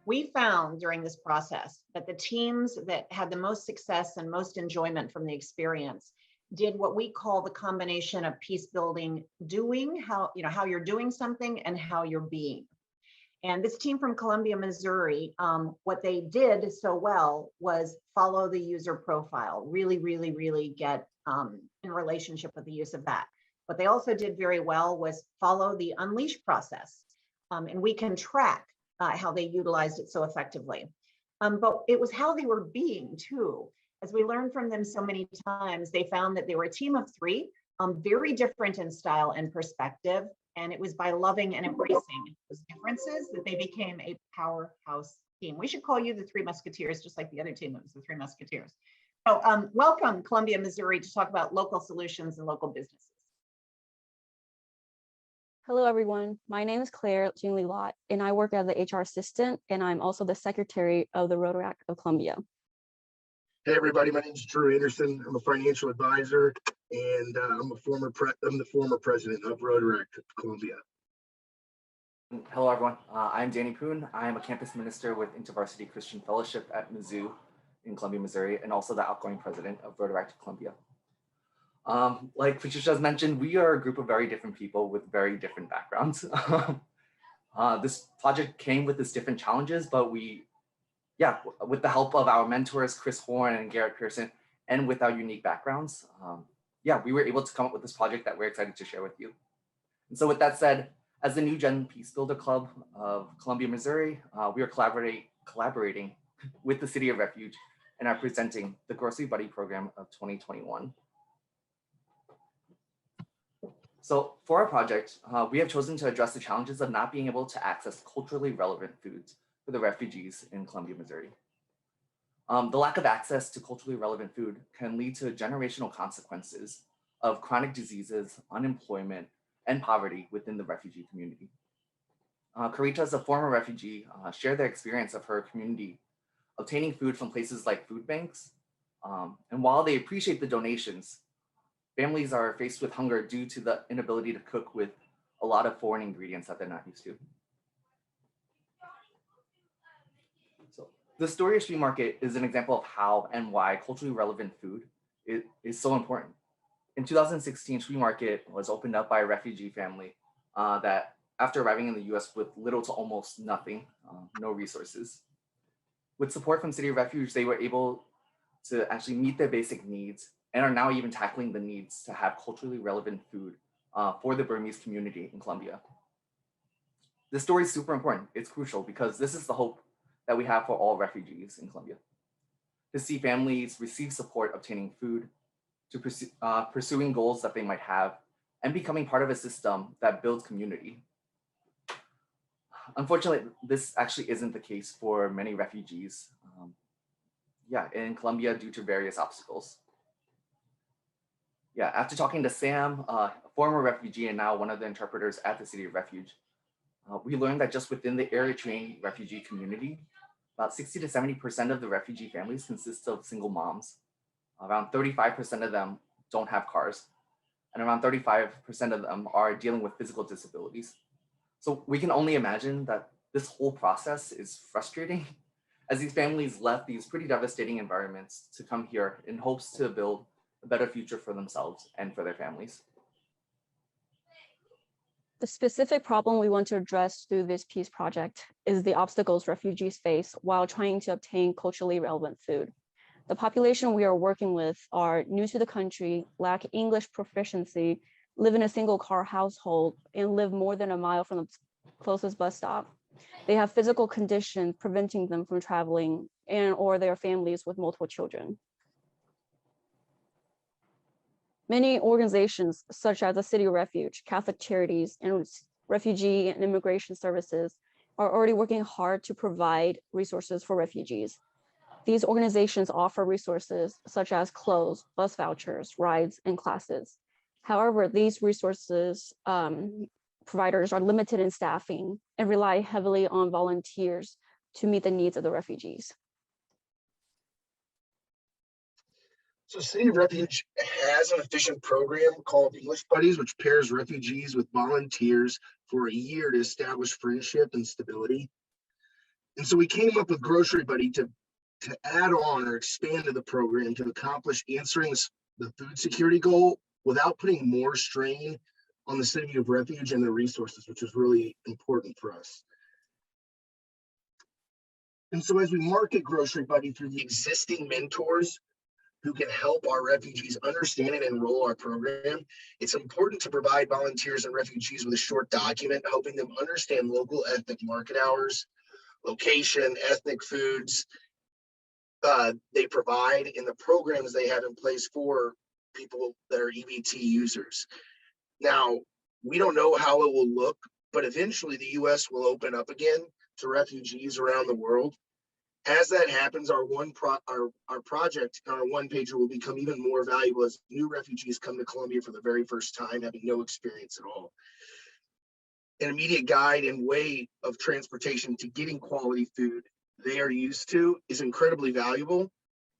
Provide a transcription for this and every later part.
We found during this process that the teams that had the most success and most enjoyment from the experience did what we call the combination of peace building doing, how you're doing something and how you're being. And this team from Columbia, Missouri, what they did so well was follow the user profile, really get in relationship with the use of that. What they also did very well was follow the Unleash process. And we can track how they utilized it so effectively. But it was how they were being too. As we learned from them so many times, they found that they were a team of three, very different in style and perspective. And it was by loving and embracing those differences that they became a powerhouse team. We should call you the Three Musketeers, just like the other team that was the Three Musketeers. So welcome, Columbia, Missouri, to talk about local solutions and local businesses. Hello, everyone. My name is Claire Jingley Lott, and I work as the HR assistant, and I'm also the secretary of the Rotaract of Columbia. Hey, everybody. My name is Drew Anderson. I'm a financial advisor, I'm the former president of Rotaract of Columbia. Hello, everyone. I'm Danny Poon. I am a campus minister with InterVarsity Christian Fellowship at Mizzou in Columbia, Missouri, and also the outgoing president of Rotaract of Columbia. Like Patricia has mentioned, we are a group of very different people with very different backgrounds. This project came with its different challenges, but with the help of our mentors, Chris Horn and Garrett Pearson, and with our unique backgrounds, we were able to come up with this project that we're excited to share with you. And so with that said, as the New Gen Peace Builder Club of Columbia, Missouri, we are collaborating with the City of Refuge and are presenting the Grocery Buddy Program of 2021. So for our project, we have chosen to address the challenges of not being able to access culturally relevant foods for the refugees in Columbia, Missouri. The lack of access to culturally relevant food can lead to generational consequences of chronic diseases, unemployment, and poverty within the refugee community. Karita, as a former refugee, shared their experience of her community obtaining food from places like food banks. And while they appreciate the donations, families are faced with hunger due to the inability to cook with a lot of foreign ingredients that they're not used to. So the Story Street Market is an example of how and why culturally relevant food is so important. In 2016, Street Market was opened up by a refugee family that after arriving in the US with little to almost nothing, no resources. With support from City of Refuge, they were able to actually meet their basic needs and are now even tackling the needs to have culturally relevant food for the Burmese community in Columbia. This story is super important. It's crucial because this is the hope that we have for all refugees in Columbia. To see families receive support obtaining food, to pursuing goals that they might have, and becoming part of a system that builds community. Unfortunately, this actually isn't the case for many refugees in Columbia due to various obstacles. After talking to Sam, a former refugee and now one of the interpreters at the City of Refuge, we learned that just within the Eritrean refugee community, about 60 to 70% of the refugee families consist of single moms. Around 35% of them don't have cars, and around 35% of them are dealing with physical disabilities. So we can only imagine that this whole process is frustrating as these families left these pretty devastating environments to come here in hopes to build a better future for themselves and for their families. The specific problem we want to address through this peace project is the obstacles refugees face while trying to obtain culturally relevant food. The population we are working with are new to the country, lack English proficiency, live in a single car household, and live more than a mile from the closest bus stop. They have physical conditions preventing them from traveling or their families with multiple children. Many organizations, such as the City of Refuge, Catholic Charities, and refugee and immigration services, are already working hard to provide resources for refugees. These organizations offer resources such as clothes, bus vouchers, rides, and classes. However, these resources providers are limited in staffing and rely heavily on volunteers to meet the needs of the refugees. So City of Refuge has an efficient program called English Buddies, which pairs refugees with volunteers for a year to establish friendship and stability. And so we came up with Grocery Buddy to add on or expand to the program to accomplish answering the food security goal without putting more strain on the City of Refuge and their resources, which is really important for us. And so as we market Grocery Buddy through the existing mentors who can help our refugees understand and enroll our program, it's important to provide volunteers and refugees with a short document helping them understand local ethnic market hours, location, ethnic foods they provide, and the programs they have in place for people that are EBT users. Now, we don't know how it will look, but eventually the US will open up again to refugees around the world. As that happens, our project on our one pager will become even more valuable as new refugees come to Columbia for the very first time, having no experience at all. An immediate guide and way of transportation to getting quality food they are used to is incredibly valuable,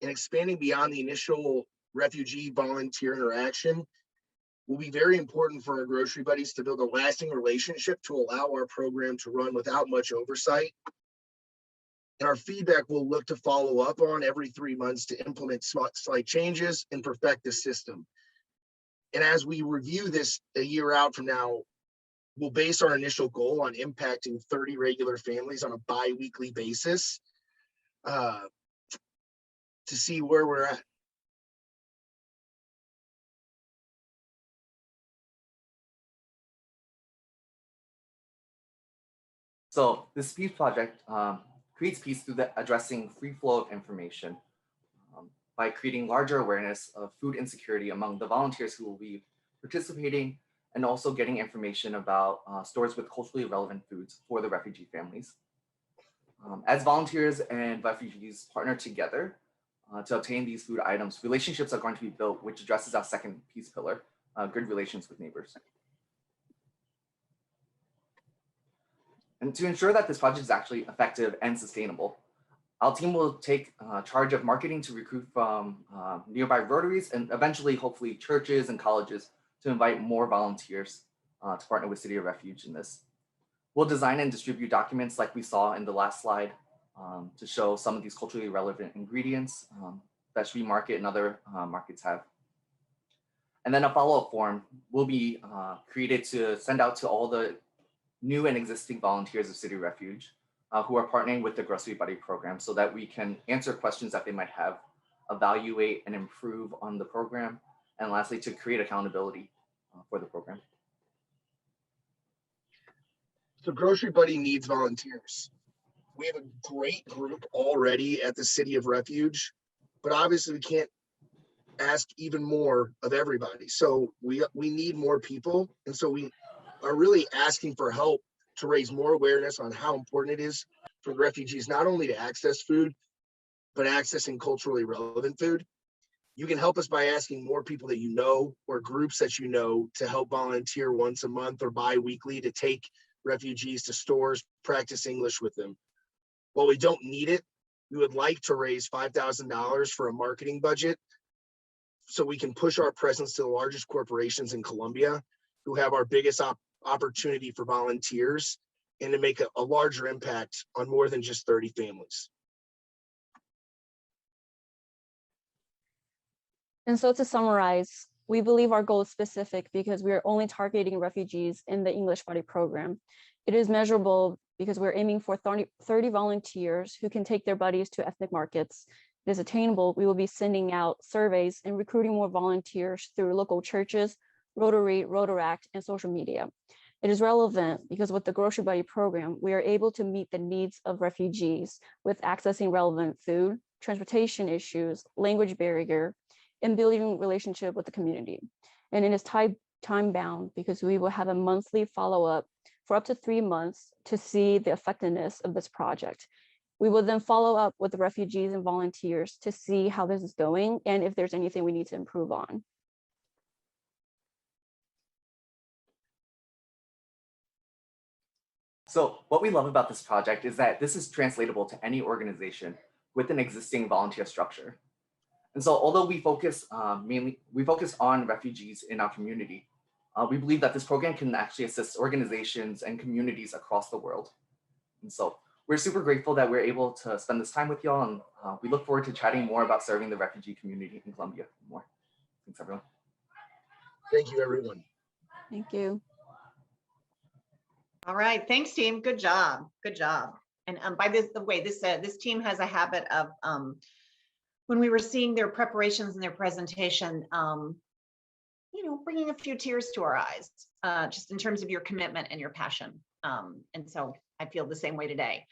and expanding beyond the initial refugee volunteer interaction will be very important for our Grocery Buddies to build a lasting relationship to allow our program to run without much oversight. And our feedback will look to follow up on every 3 months to implement slight changes and perfect the system. And as we review this a year out from now, we'll base our initial goal on impacting 30 regular families on a bi-weekly basis to see where we're at. So this peace project creates peace through addressing free flow of information by creating larger awareness of food insecurity among the volunteers who will be participating, and also getting information about stores with culturally relevant foods for the refugee families. As volunteers and refugees partner together to obtain these food items, relationships are going to be built, which addresses our second peace pillar, good relations with neighbors. And to ensure that this project is actually effective and sustainable, our team will take charge of marketing to recruit from nearby Rotaries and eventually, hopefully, churches and colleges to invite more volunteers to partner with City of Refuge in this. We'll design and distribute documents like we saw in the last slide to show some of these culturally relevant ingredients that Free Market and other markets have. And then a follow-up form will be created to send out to all the new and existing volunteers of City Refuge who are partnering with the Grocery Buddy program, so that we can answer questions that they might have, evaluate and improve on the program, and lastly, to create accountability for the program. So Grocery Buddy needs volunteers. We have a great group already at the City of Refuge, but obviously we can't ask even more of everybody. So we need more people. And so we are really asking for help to raise more awareness on how important it is for refugees not only to access food, but accessing culturally relevant food. You can help us by asking more people that you know or groups that you know to help volunteer once a month or bi-weekly to take refugees to stores, practice English with them. While we don't need it, we would like to raise $5,000 for a marketing budget so we can push our presence to the largest corporations in Columbia who have our biggest opportunity for volunteers, and to make a larger impact on more than just 30 families. And so to summarize, we believe our goal is specific because we are only targeting refugees in the English Buddy program. It is measurable because we're aiming for 30 volunteers who can take their buddies to ethnic markets. It is attainable. We will be sending out surveys and recruiting more volunteers through local churches, Rotary, Rotaract, and social media. It is relevant because with the Grocery Buddy program, we are able to meet the needs of refugees with accessing relevant food, transportation issues, language barrier, and building relationship with the community. And it is time bound because we will have a monthly follow-up for up to 3 months to see the effectiveness of this project. We will then follow up with the refugees and volunteers to see how this is going and if there's anything we need to improve on. So what we love about this project is that this is translatable to any organization with an existing volunteer structure. And so although we focus on refugees in our community, we believe that this program can actually assist organizations and communities across the world. And so we're super grateful that we're able to spend this time with y'all, and we look forward to chatting more about serving the refugee community in Colombia more. Thanks, everyone. Thank you, everyone. Thank you. All right, thanks, team. Good job. Good job. And by the way, this team has a habit of when we were seeing their preparations and their presentation, bringing a few tears to our eyes, just in terms of your commitment and your passion. And so I feel the same way today.